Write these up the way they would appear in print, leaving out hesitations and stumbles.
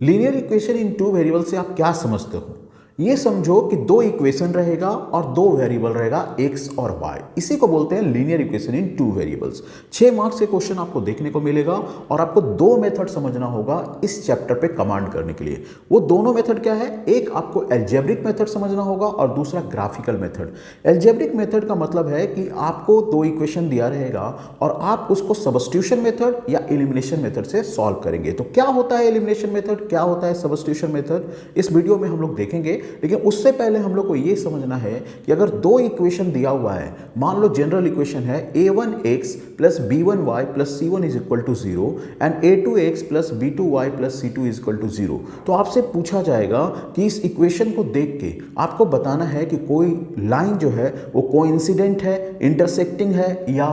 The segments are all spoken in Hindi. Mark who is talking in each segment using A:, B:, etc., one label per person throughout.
A: Linear equation in two variable से आप क्या समझते हो? ये समझो कि दो इक्वेशन रहेगा और दो वेरिएबल रहेगा x और y। इसी को बोलते हैं linear equation in two variables. 6 marks के क्वेश्चन आपको देखने को मिलेगा और आपको दो मेथड समझना होगा इस चैप्टर पे कमांड करने के लिए। वो दोनों मेथड क्या है? एक आपको एल्जेब्रिक मेथड समझना होगा और दूसरा ग्राफिकल मेथड। एल्जेब्रिक मेथड का मतलब है कि आपको दो इक्वेशन दिया रहेगा और आप उसको सब्स्टिट्यूशन मेथड या एलिमिनेशन मेथड से सॉल्व करेंगे। तो क्या होता है एलिमिनेशन मेथड, क्या होता है सब्स्टिट्यूशन मेथड, इस वीडियो में हम लोग देखेंगे। लेकिन उससे पहले हम लोग को यह समझना है कि अगर दो इक्वेशन दिया हुआ है, मान लो जनरल इक्वेशन है a1x plus b1y plus c1 is equal to 0 and a2x plus b2y plus c2 is equal to 0, तो आपसे पूछा जाएगा कि इस इक्वेशन को देख के आपको बताना है कि कोई लाइन जो है वो कोइंसिडेंट है, इंटरसेक्टिंग है या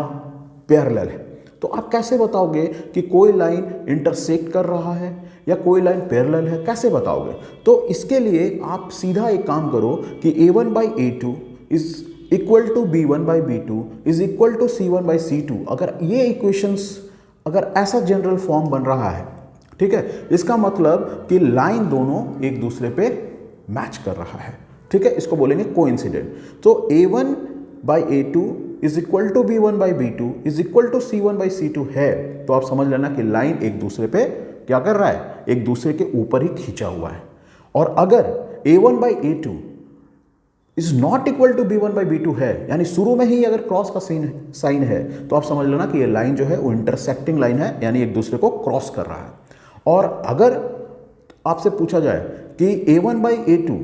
A: पैरेलल है। तो आप कैसे बताओगे कि कोई लाइन इंटरसेक्ट कर रहा है या कोई लाइन पैरेलल है, कैसे बताओगे? तो इसके लिए आप सीधा एक काम करो कि a1 by a2 is equal to b1 by b2 is equal to c1 by c2। अगर ये इक्वेशंस अगर ऐसा जनरल फॉर्म बन रहा है, ठीक है, इसका मतलब कि लाइन दोनों एक दूसरे पे मैच कर रहा है, ठीक है, इसको बोलेंगे कोइंसिडेंट। तो a1 by a2 is equal to b1 by b2 is equal to c1 by c2 है, तो आप समझ लेना कि लाइन एक दूसरे पे क्या कर रहा है, एक दूसरे के ऊपर ही खींचा हुआ है। और अगर a1 by a2 is not equal to b1 by b2 है, यानी शुरू में ही अगर क्रॉस का साइन है, तो आप समझ लेना कि ये लाइन जो है वो इंटरसेक्टिंग लाइन है, यानी एक दूसरे को क्रॉस कर रहा है। और अगर आपसे पूछा जाए कि a1 बाई a2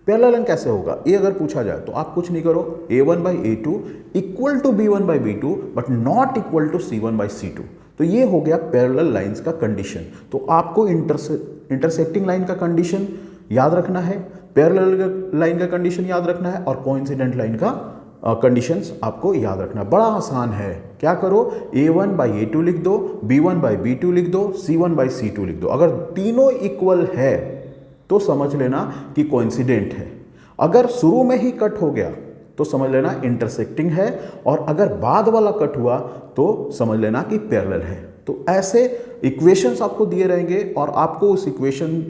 A: पैरेलल कैसे होगा, ये अगर पूछा जाए तो आप कुछ नहीं करो, a1 by a2 equal to b1 by b2 but not equal to c1 by c2। तो ये हो गया पैरेलल लाइंस का कंडीशन। तो आपको इंटरसेक्टिंग लाइन का कंडीशन याद रखना है, पैरेलल लाइन का कंडीशन याद रखना है और कोइंसिडेंट लाइन का कंडीशंस आपको याद रखना। बड़ा आसान है, क्या करो, a1 बाई a2 लिख दो, b1 बाई b2 लिख दो, c1 बाई c2 लिख दो। अगर तीनों इक्वल है तो समझ लेना कि कोइंसिडेंट है। अगर शुरू में ही कट हो गया तो समझ लेना इंटरसेक्टिंग है, और अगर बाद वाला कट हुआ तो समझ लेना कि पैरेलल है। तो ऐसे इक्वेशंस आपको दिए रहेंगे और आपको उस इक्वेशन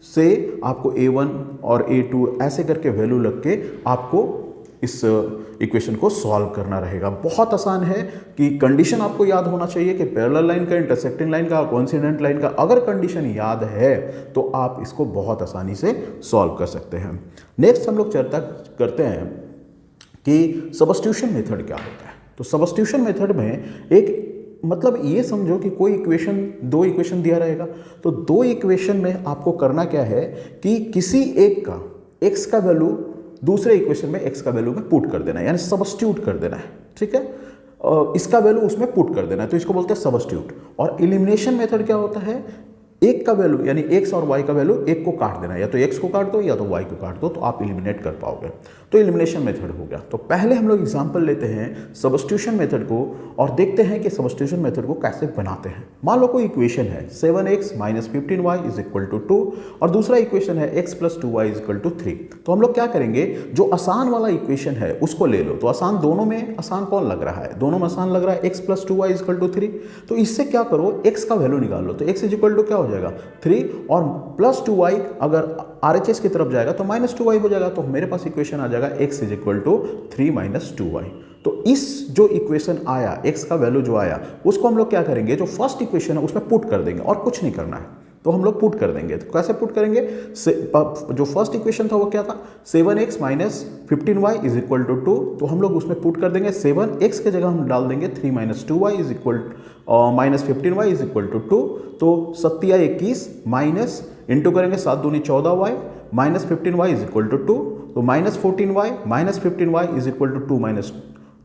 A: से आपको a1 और a2 ऐसे करके वैल्यू लग के आपको इस इक्वेशन को सॉल्व करना रहेगा। बहुत आसान है कि कंडीशन आपको याद होना चाहिए कि पैरेलल लाइन का, इंटरसेक्टिंग लाइन का, कोइंसिडेंट लाइन का। अगर कंडीशन याद है तो आप इसको बहुत आसानी से सॉल्व कर सकते हैं। नेक्स्ट हम लोग चर्चा करते हैं कि सब्स्टिट्यूशन मेथड क्या होता है। तो सब्स्टिट्यूशन मेथड में एक मतलब ये समझो कि कोई इक्वेशन, दो इक्वेशन दिया रहेगा, तो दो इक्वेशन में आपको करना क्या है कि किसी एक का x का वैल्यू दूसरे इक्वेशन में x का वैल्यू में पुट कर देना है, यानी सब्स्टिट्यूट कर देना है, ठीक है, इसका वैल्यू उसमें पुट कर देना है, तो इसको बोलते हैं सब्स्टिट्यूट। और एलिमिनेशन मेथड क्या होता है, एक का वैल्यू यानी x और y का वैल्यू एक को काट देना है, या तो x को काट दो या तो y को काट दो, तो आप एलिमिनेट कर पाओगे। तो एलिमिनेशन मेथड हो गया। तो पहले हम लोग एग्जांपल लेते हैं सब्स्टिट्यूशन मेथड को और देखते हैं कि सब्स्टिट्यूशन मेथड को कैसे बनाते हैं। मान लो कोई इक्वेशन है 7x minus 15y is equal to 2 और दूसरा इक्वेशन है x plus 2y is equal to 3। तो हम लोग क्या करेंगे, जो आसान वाला इक्वेशन है उसको ले लो। तो आसान, दोनों में आसान कौन लग रहा है, दोनों में आसान लग रहा है x plus 2y is equal to 3। तो इससे क्या करो, x का वैल्यू निकाल लो। तो x इज इक्वल टू क्या हो जाएगा 3 और प्लस 2y अगर RHS की तरफ जाएगा तो माइनस 2y हो जाएगा। तो मेरे पास इक्वेशन आ जाएगा x is equal to 3 minus 2y। तो इस जो इक्वेशन आया, x का वैल्यू जो आया, उसको हम लोग क्या करेंगे, जो फर्स्ट इक्वेशन है उसमें पुट कर देंगे और कुछ नहीं करना है। तो हम लोग पुट कर देंगे। तो कैसे पुट करेंगे, जो फर्स्ट इक्वेशन था वो क्या था, 7x minus 15y is equal to 2। तो हम लोग उसमें पुट कर देंगे 7x के जगह हम डाल देंगे 3 minus 2y is equal minus 15y is equal to 2। तो 7 या 21 माइनस इंटू करेंगे 7 दूनी 14y minus 15y is equal to 2। तो minus 14y minus 15y is equal to 2 minus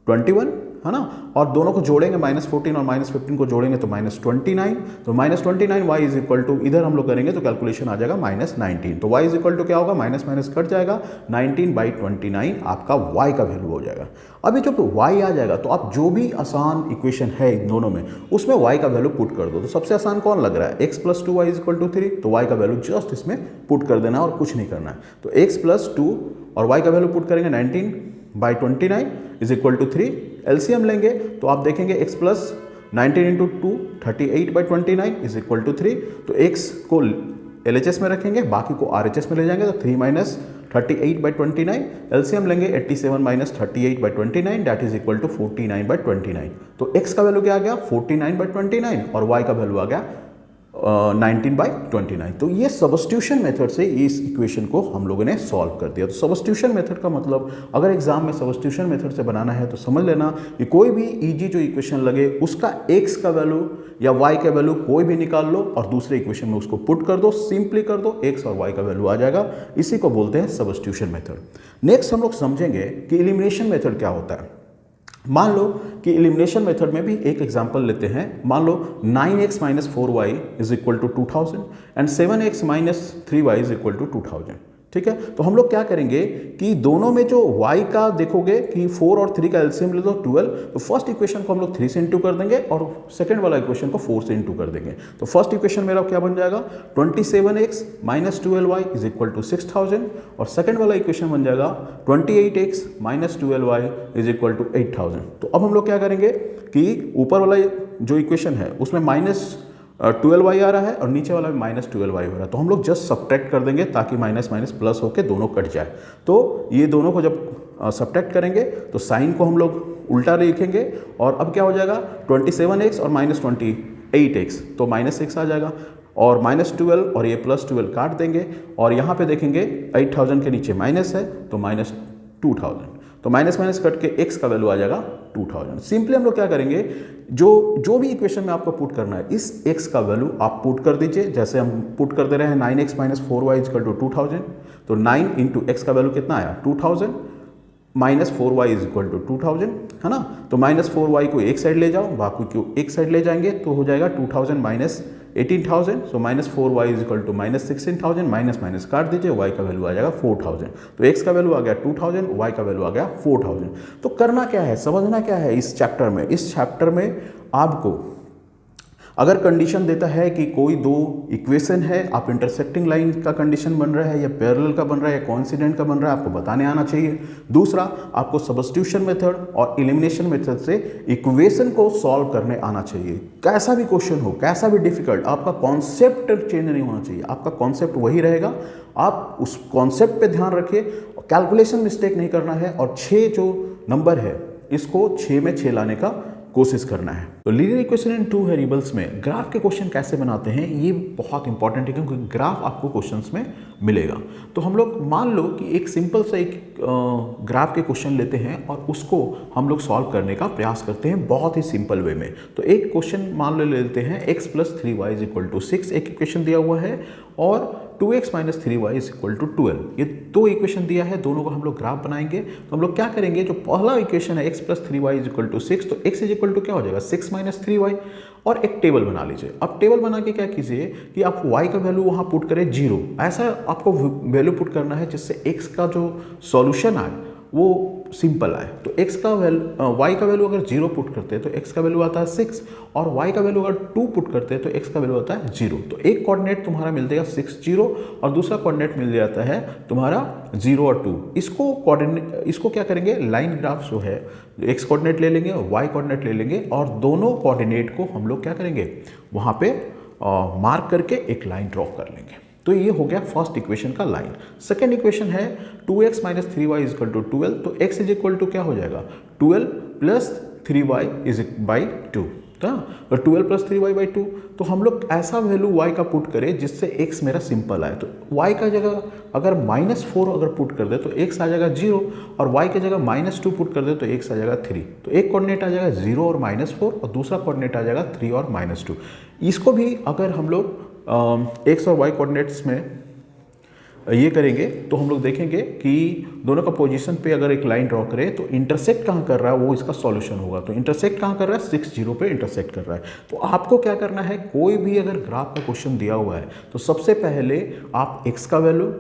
A: 21, है ना। और दोनों को जोड़ेंगे, माइनस 14 और माइनस 15 को जोड़ेंगे तो माइनस 29। तो minus 29 y is equal to, इधर हम लोग करेंगे तो कैलकुलेशन आ जाएगा माइनस 19। तो y इज इक्वल टू क्या होगा, माइनस माइनस कट जाएगा, 19 बाई 29 आपका y का वैल्यू हो जाएगा। अभी जब y आ जाएगा तो आप जो भी आसान इक्वेशन है इन दोनों में उसमें y का वैल्यू पुट कर दो। तो सबसे आसान कौन लग रहा है, x plus 2y is equal to 3। तो y का वैल्यू जस्ट इसमें पुट कर देना और कुछ नहीं करना है। तो x प्लस 2 और y का वैल्यू पुट करेंगे 19 by 29 is equal to 3। LCM लेंगे तो आप देखेंगे x plus 19 into 2 38 by 29 is equal to 3। तो x को LHS में रखेंगे, बाकी को RHS में ले जाएंगे तो 3 माइनस 38/29, एलसीएम लेंगे 87 minus 38/29 that is equal to 49/29। तो x का वैल्यू क्या आ गया 49/29 और y का वैल्यू आ गया 19/29। तो ये सब्स्टिट्यूशन मेथड से इस इक्वेशन को हम लोगों ने सॉल्व कर दिया। तो सब्स्टिट्यूशन मेथड का मतलब अगर एग्जाम में सब्स्टिट्यूशन मेथड से बनाना है तो समझ लेना कि कोई भी इजी जो इक्वेशन लगे उसका x का वैल्यू या y का वैल्यू कोई भी निकाल लो और दूसरे इक्वेशन में उसको पुट कर दो, सिंपली कर दो, x और y का वैल्यू आ जाएगा। इसी को बोलते हैं सब्स्टिट्यूशन मेथड। नेक्स्ट हम लोग समझेंगे कि एलिमिनेशन मेथड क्या होता है। मान लो कि एलिमिनेशन मेथड में भी एक एग्जांपल लेते हैं। मान लो 9x minus 4y is equal to 2000 and 7x minus 3y is equal to 2000। ठीक है, तो हम लोग क्या करेंगे कि दोनों में जो y का देखोगे कि 4 और 3 का एलसीएम ले लो 12, तो फर्स्ट इक्वेशन को हम लोग 3 से इंटू कर देंगे और सेकंड वाला इक्वेशन को 4 से इंटू कर देंगे। तो फर्स्ट इक्वेशन मेरा क्या बन जाएगा 27x minus 12y is equal to 6000 और सेकंड वाला इक्वेशन बन जाएगा 28x minus 12y is equal to 8000। तो अब हम लोग क्या करेंगे कि ऊपर वाला जो इक्वेशन है उसमें माइनस 12y आ रहा है और नीचे वाला में माइनस 12y हो रहा है, तो हम लोग जस्ट सब्ट्रैक्ट कर देंगे ताकि माइनस माइनस प्लस होके दोनों कट जाए। तो ये दोनों को जब सब्ट्रैक्ट करेंगे तो साइन को हम लोग उल्टा लिखेंगे और अब क्या हो जाएगा 27x और माइनस 28x, तो माइनस 6 आ जाएगा और माइनस 12 और ये प्लस 12 काट देंगे और यहाँ पे देखेंगे 8000 के नीचे माइनस है तो माइनस 2000, तो माइनस माइनस कट के x का वैल्यू आ जाएगा 2000। सिंपली हम लोग क्या करेंगे जो भी इक्वेशन में आपको पुट करना है इस x का वैल्यू आप पुट कर दीजिए। जैसे हम पुट कर दे रहे हैं 9x minus 4y is equal to 2000, तो 9 इंटू एक्स का वैल्यू कितना आया 2000 minus 4y is equal to 2000, है ना। तो माइनस 4y को एक साइड ले जाओ, बाकी को एक साइड ले जाएंगे तो हो जाएगा 2000 minus 18000, so minus 4y is equal to minus 16000, minus minus काट दीजिए, y का वैल्यू आ जाएगा 4000। तो x का वैल्यू आ गया 2000, y का वैल्यू आ गया 4000। तो करना क्या है, समझना क्या है इस चैप्टर में। इस चैप्टर में आपको अगर कंडीशन देता है कि कोई दो इक्वेशन है, आप इंटरसेक्टिंग लाइन का कंडीशन बन रहा है या पैरेलल का बन रहा है या कोइंसिडेंट का बन रहा है, आपको बताने आना चाहिए। दूसरा, आपको सब्स्टिट्यूशन मेथड और एलिमिनेशन मेथड से इक्वेशन को सॉल्व करने आना चाहिए। कैसा भी क्वेश्चन हो, कैसा भी डिफिकल्ट, आपका कॉन्सेप्ट चेंज नहीं होना चाहिए, आपका कॉन्सेप्ट वही रहेगा। आप उस कॉन्सेप्ट पे ध्यान रखिए, कैलकुलेशन मिस्टेक नहीं करना है और 6 जो नंबर है इसको 6 में 6 लाने का कोशिश करना है। तो लीनियर इक्वेशन इन 2 वेरिएबल्स में ग्राफ के क्वेश्चन कैसे बनाते हैं ये बहुत इंपॉर्टेंट है, क्योंकि ग्राफ आपको क्वेश्चंस में मिलेगा। तो हम लोग मान लो कि एक सिंपल सा एक ग्राफ के क्वेश्चन लेते हैं और उसको हम लोग सॉल्व करने का प्रयास करते हैं बहुत ही सिंपल वे में। तो एक क्वेश्चन मान लेते हैं x plus 3y is equal to 6, एक इक्वेशन दिया हुआ है, और 2x minus 3y is equal to 12, ये दो इक्वेशन दिया है, दोनों को हम लोग ग्राफ बनाएंगे। तो हम लोग क्या करेंगे, जो पहला इक्वेशन है x plus 3y is equal to 6, तो x इज इक्वल टू क्या हो जाएगा 6 माइनस 3y, और एक टेबल बना लीजिए। अब टेबल बना के क्या कीजिए कि आप y का वैल्यू वहाँ पुट करें 0, ऐसा आपको वैल्यू पुट करना है जिससे x का जो सॉल्यूशन आए वो सिंपल आए। तो x का वैल्यू y का वैल्यू अगर 0 पुट करते हैं तो x का वैल्यू आता है 6, और y का वैल्यू अगर 2 पुट करते हैं तो x का वैल्यू आता है 0। तो एक कोऑर्डिनेट तुम्हारा मिल जाएगा 6 0 और दूसरा कोऑर्डिनेट मिल जाता है तुम्हारा 0 और 2। इसको क्या करेंगे, लाइन ग्राफ जो है x कोऑर्डिनेट ले लेंगे, y कोऑर्डिनेट ले लेंगे, और दोनों कोऑर्डिनेट को हम लोग क्या करेंगे वहाँ पे मार्क करके एक लाइन ड्रॉ कर लेंगे। तो ये हो गया फर्स्ट इक्वेशन का लाइन। सेकेंड इक्वेशन है 2x minus 3y is equal to 12, तो x इज इक्वल टू क्या हो जाएगा 12 प्लस 3y इज बाई 2, तो 12 प्लस 3y बाई 2। तो हम लोग ऐसा वैल्यू y का पुट करें जिससे x मेरा सिंपल आए। तो y का जगह अगर -4 अगर पुट कर दे तो x आ जाएगा 0, और y की जगह -2 पुट कर दे तो x आ जाएगा 3। तो एक कोऑर्डिनेट आ जाएगा 0 और -4 और दूसरा कोऑर्डिनेट आ जाएगा 3 और -2। इसको भी अगर हम लोग x और y कोऑर्डिनेट्स में ये करेंगे तो हम लोग देखेंगे कि दोनों का पोजीशन पे अगर एक लाइन ड्रॉ करें तो इंटरसेक्ट कहाँ कर रहा है वो इसका सॉल्यूशन होगा। तो इंटरसेक्ट कहाँ कर रहा है 6 0 पे इंटरसेक्ट कर रहा है। तो आपको क्या करना है, कोई भी अगर ग्राफ का क्वेश्चन दिया हुआ है तो सबसे पहले आप x का वैल्यू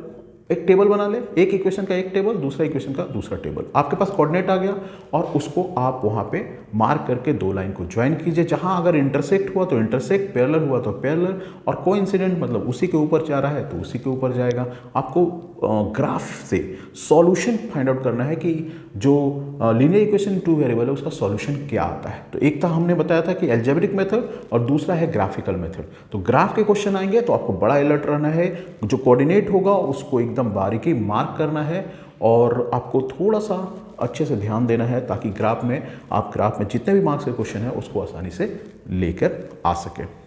A: एक टेबल बना ले, एक इक्वेशन का एक टेबल, दूसरा इक्वेशन का दूसरा टेबल। आपके पास कोऑर्डिनेट आ गया और उसको आप वहाँ पे मार्क करके दो लाइन को ज्वाइन कीजिए। जहाँ अगर इंटरसेक्ट हुआ तो इंटरसेक्ट, पैरेलल हुआ तो पैरेलल, और कोइंसिडेंट मतलब उसी के ऊपर जा रहा है तो उसी के ऊपर जाएगा। आपको ग्राफ से सॉल्यूशन फाइंड आउट करना है कि जो लीनियर इक्वेशन टू वेरिएबल है उसका सॉल्यूशन क्या आता है। तो एक था हमने बताया था कि एल्जेब्रिक मेथड और दूसरा है ग्राफिकल मेथड। तो ग्राफ के क्वेश्चन आएंगे तो आपको बड़ा अलर्ट रहना है, जो कोऑर्डिनेट होगा उसको एकदम बारीकी मार्क करना है और आपको थोड़ा सा अच्छे से ध्यान देना है ताकि ग्राफ में जितने भी मार्क्स के क्वेश्चन है उसको आसानी से लेकर आ सके।